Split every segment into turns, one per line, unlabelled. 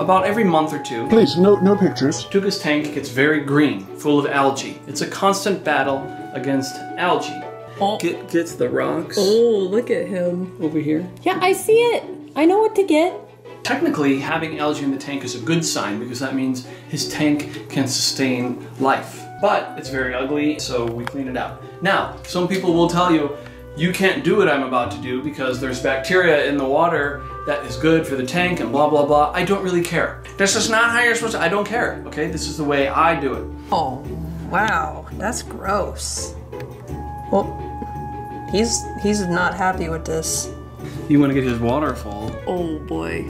About every month or two,
Please, no pictures.
Tuka's tank gets very green, full of algae. It's a constant battle against algae.
Oh.
Gets the rocks.
Oh, look at him.
Over here.
Yeah, I see it. I know what to get.
Technically, having algae in the tank is a good sign because that means his tank can sustain life. But it's very ugly, so we clean it out. Now, some people will tell you, you can't do what I'm about to do because there's bacteria in the water that is good for the tank and blah, blah, blah. I don't really care. This is not how you're supposed to, I don't care, okay? This is the way I do it.
Oh, wow. That's gross. Well, he's not happy with this.
You want to get his water full.
Oh boy.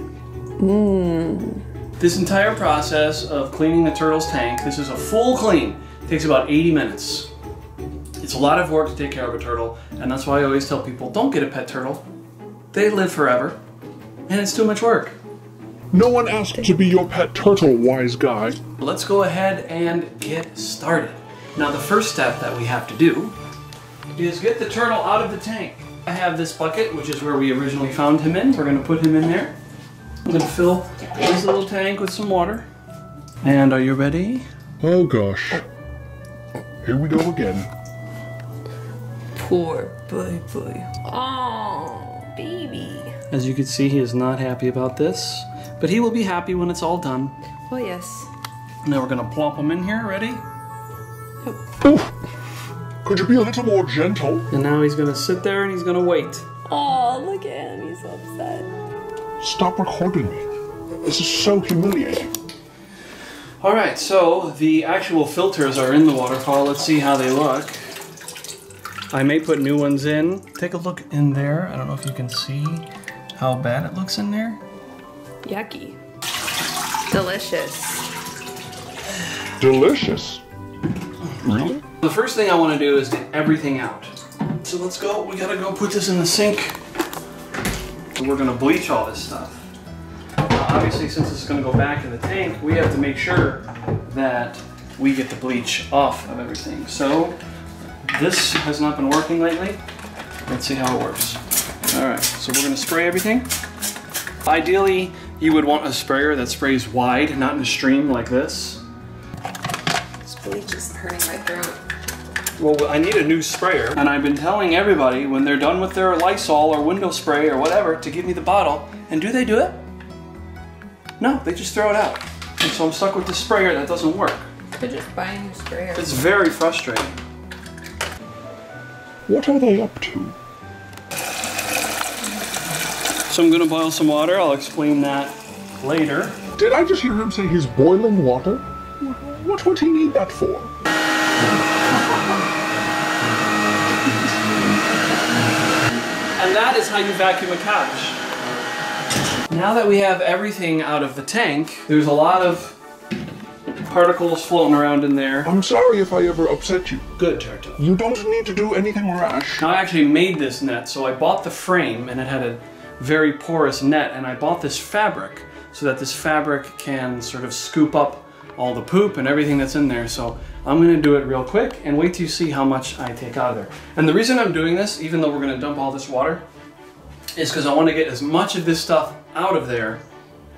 This entire process of cleaning the turtle's tank, this is a full clean, takes about 80 minutes. It's a lot of work to take care of a turtle, and that's why I always tell people, don't get a pet turtle. They live forever, and it's too much work.
No one asked to be your pet turtle, wise guy.
Let's go ahead and get started. Now the first step that we have to do is get the turtle out of the tank. I have this bucket, which is where we originally found him in. We're gonna put him in there. I'm gonna fill this little tank with some water. And are you ready?
Oh gosh. Here we go again.
Poor boy. Oh, baby.
As you can see, he is not happy about this, but he will be happy when it's all done.
Oh, yes.
Now we're gonna plop him in here, ready?
Oof. Could you be a little more gentle?
And now he's gonna sit there and he's gonna wait.
Oh, look at him. He's so upset.
Stop recording me. This is so humiliating.
All right, so the actual filters are in the waterfall. Let's see how they look. I may put new ones in. Take a look in there. I don't know if you can see how bad it looks in there.
Yucky. Delicious.
Delicious. Really?
The first thing I want to do is get everything out. So let's go. We gotta go put this in the sink. And we're gonna bleach all this stuff. Now, obviously, since this is gonna go back in the tank, we have to make sure that we get the bleach off of everything. So this has not been working lately. Let's see how it works. All right, so we're gonna spray everything. Ideally, you would want a sprayer that sprays wide, not in a stream like this.
This bleach is hurting my throat.
Well, I need a new sprayer, and I've been telling everybody when they're done with their Lysol or window spray or whatever to give me the bottle, and do they do it? No, they just throw it out. And so I'm stuck with the sprayer that doesn't work.
Could just buy a new sprayer.
It's very frustrating.
What are they up to?
So I'm gonna boil some water, I'll explain that later.
Did I just hear him say he's boiling water? What would he need that for?
And that is how you vacuum a couch. Now that we have everything out of the tank, there's a lot of particles floating around in there.
I'm sorry if I ever upset you.
Good, Turtle.
You don't need to do anything rash.
Now I actually made this net, so I bought the frame and it had a very porous net, and I bought this fabric so that this fabric can sort of scoop up all the poop and everything that's in there. So I'm gonna do it real quick and wait till you see how much I take out of there. And the reason I'm doing this, even though we're gonna dump all this water, is because I want to get as much of this stuff out of there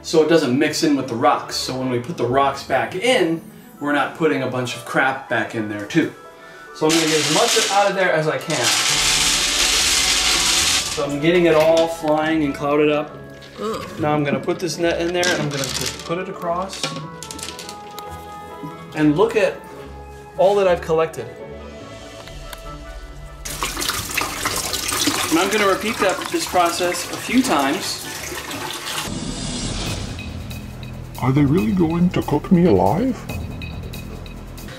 so it doesn't mix in with the rocks. So when we put the rocks back in, we're not putting a bunch of crap back in there too. So I'm gonna get as much out of there as I can. So I'm getting it all flying and clouded up. Now I'm gonna put this net in there and I'm gonna just put it across. And look at all that I've collected. And I'm gonna repeat this process a few times.
Are they really going to cook me alive?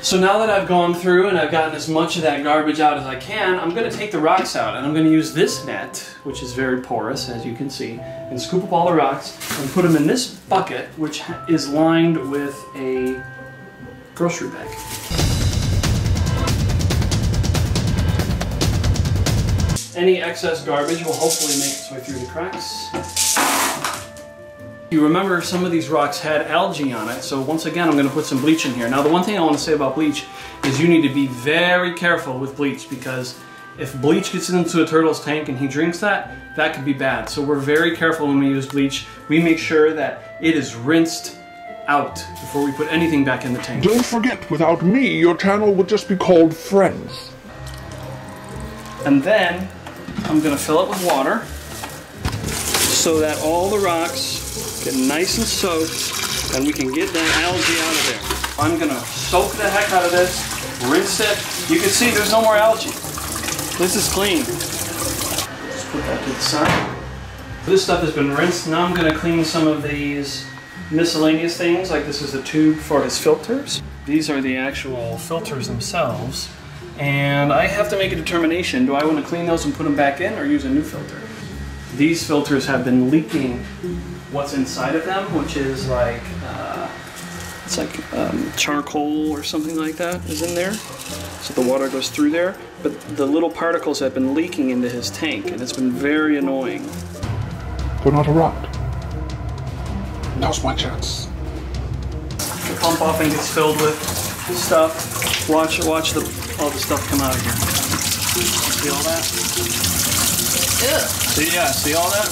So now that I've gone through and I've gotten as much of that garbage out as I can, I'm gonna take the rocks out and I'm gonna use this net, which is very porous, as you can see, and scoop up all the rocks and put them in this bucket, which is lined with a grocery bag. Any excess garbage will hopefully make its way through the cracks. You remember some of these rocks had algae on it, so once again I'm going to put some bleach in here. Now the one thing I want to say about bleach is you need to be very careful with bleach because if bleach gets into a turtle's tank and he drinks that, that could be bad. So we're very careful when we use bleach. We make sure that it is rinsed out before we put anything back in the tank.
Don't forget, without me, your channel would just be called Friends.
And then I'm gonna fill it with water so that all the rocks get nice and soaked and we can get that algae out of there. I'm gonna soak the heck out of this, rinse it. You can see there's no more algae. This is clean. Just put that to the side. This stuff has been rinsed. Now I'm gonna clean some of these miscellaneous things, like this is the tube for his filters. These are the actual filters themselves. And I have to make a determination. Do I want to clean those and put them back in or use a new filter? These filters have been leaking what's inside of them, which is like, it's like charcoal or something like that is in there. So the water goes through there, but the little particles have been leaking into his tank and it's been very annoying.
Do not erupt. Now's my chance.
The pump often gets filled with stuff. Watch all the stuff come out of here. See all that?
Ew.
See all that?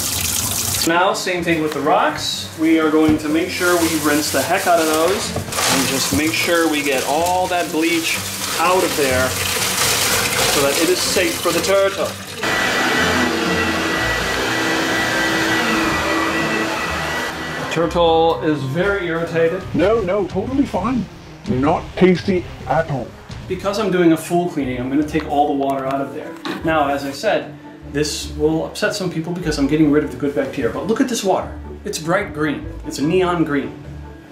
Now, same thing with the rocks. We are going to make sure we rinse the heck out of those and just make sure we get all that bleach out of there so that it is safe for the turtle. The turtle is very irritated.
No, totally fine. Not tasty at all.
Because I'm doing a full cleaning, I'm going to take all the water out of there. Now, as I said, this will upset some people because I'm getting rid of the good bacteria. But look at this water. It's bright green. It's a neon green.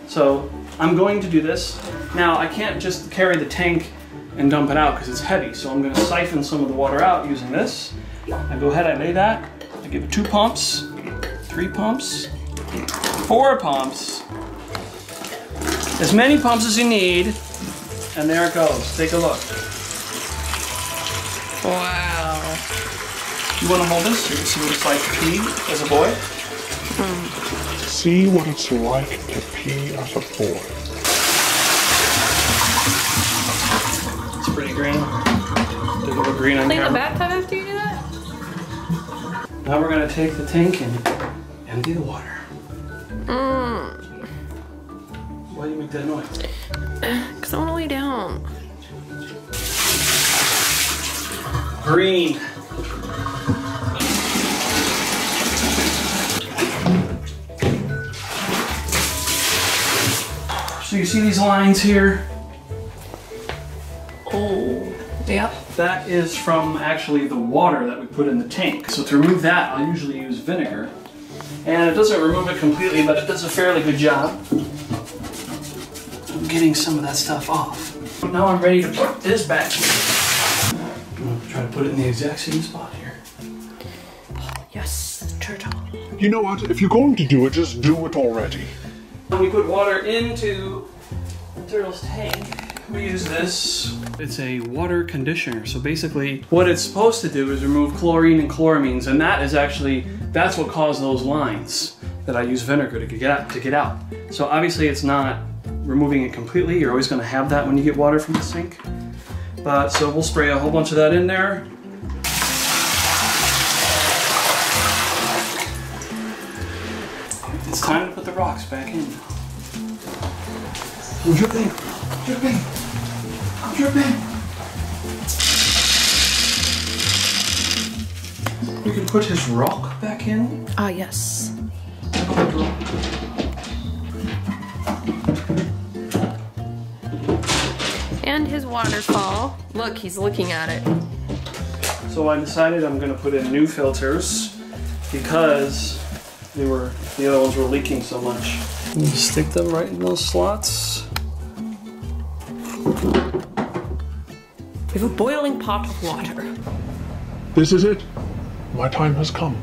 So I'm going to do this. Now, I can't just carry the tank and dump it out because it's heavy. So I'm going to siphon some of the water out using this. I go ahead, I lay that. I give it 2 pumps, 3 pumps, 4 pumps. As many pumps as you need. And there it goes. Take a look.
Wow.
You want to hold this so you can see what it's like to pee as a boy?
See what it's like to pee as a boy.
It's pretty green. Did a little green on
Clean the
camera.
bathtub after you do that?
Now we're going to take the tank and empty the water. Why do you make that noise?
Because I want to lay down.
Green. So you see these lines here?
Oh, yep.
That is from actually the water that we put in the tank. So to remove that, I'll usually use vinegar. And it doesn't remove it completely, but it does a fairly good job of getting some of that stuff off. Now I'm ready to put this back in. I'm gonna try to put it in the exact same spot here.
Yes, turtle.
You know what? If you're going to do it, just do it already.
When we put water into the turtle's tank, we use this. It's a water conditioner. So basically what it's supposed to do is remove chlorine and chloramines, and that is actually, that's what caused those lines that I use vinegar to get out. So obviously it's not removing it completely. You're always going to have that when you get water from the sink. But so we'll spray a whole bunch of that in there. It's time to put the rocks back in now. I'm dripping, dripping, I'm dripping. We can put his rock back in.
Ah, yes. And his waterfall. Look, he's looking at it.
So I decided I'm going to put in new filters because the other ones were leaking so much. Stick them right in those slots.
We have a boiling pot of water.
This is it. My time has come.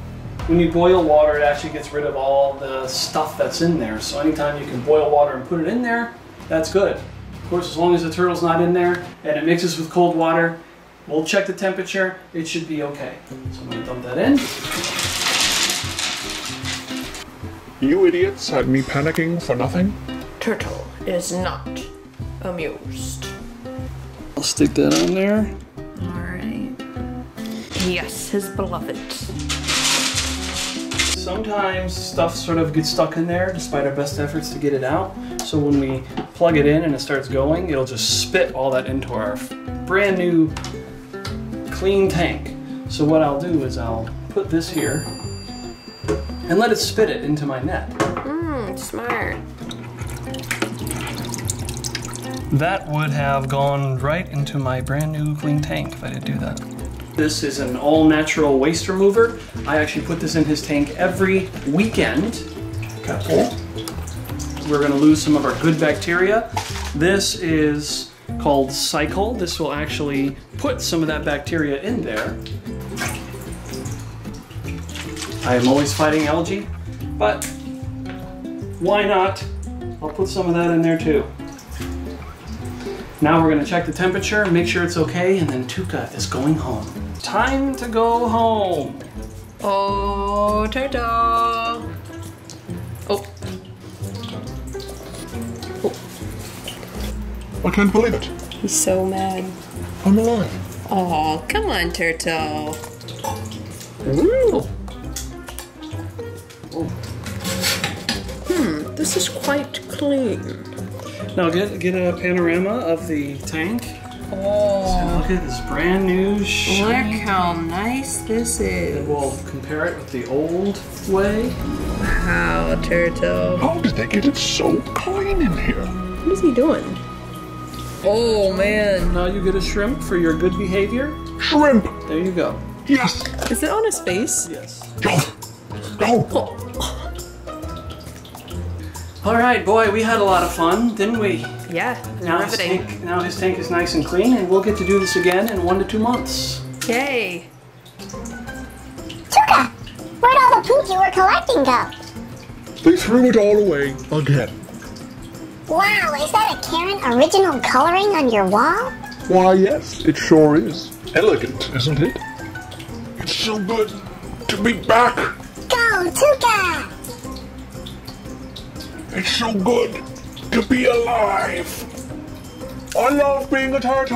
When you boil water, it actually gets rid of all the stuff that's in there. So anytime you can boil water and put it in there, that's good. Of course, as long as the turtle's not in there and it mixes with cold water, we'll check the temperature, it should be okay. So I'm gonna dump that in.
You idiots had me panicking for nothing.
Turtle is not amused.
I'll stick that on there.
Alright.
Yes, his beloved.
Sometimes stuff sort of gets stuck in there despite our best efforts to get it out. So when we plug it in and it starts going, it'll just spit all that into our brand new clean tank. So what I'll do is I'll put this here and let it spit it into my net.
Smart.
That would have gone right into my brand new clean tank if I didn't do that. This is an all-natural waste remover. I actually put this in his tank every weekend. Okay. We're gonna lose some of our good bacteria. This is called Cycle. This will actually put some of that bacteria in there. I am always fighting algae, but why not? I'll put some of that in there too. Now we're gonna check the temperature, make sure it's okay, and then Tuca is going home. Time to go home.
Oh, turtle. Oh.
I can't believe it.
He's so mad.
I'm alive.
Oh, come on, turtle.
Ooh.
This is quite clean.
Now get a panorama of the tank.
Oh,
Look at this brand new
look
shiny.
how nice this is.
And we'll compare it with the old way.
Wow, turtle.
How did they get it so clean in here?
What is he doing? Oh, man.
Now you get a shrimp for your good behavior.
Shrimp!
There you go.
Yes!
Is it on his face?
Yes.
Go! Go!
Oh.
All right, boy, we had a lot of fun, didn't we?
Yeah,
Now
riveting.
now his tank is nice and clean, and we'll get to do this again in 1 to 2 months.
Yay.
Tuca, where'd all the poop you were collecting go?
They threw it all away again.
Wow, is that a Karen original coloring on your wall?
Why, yes, it sure is. Elegant, isn't it? It's so good to be back.
Go, Tuca!
It's so good to be alive. I love being a turtle.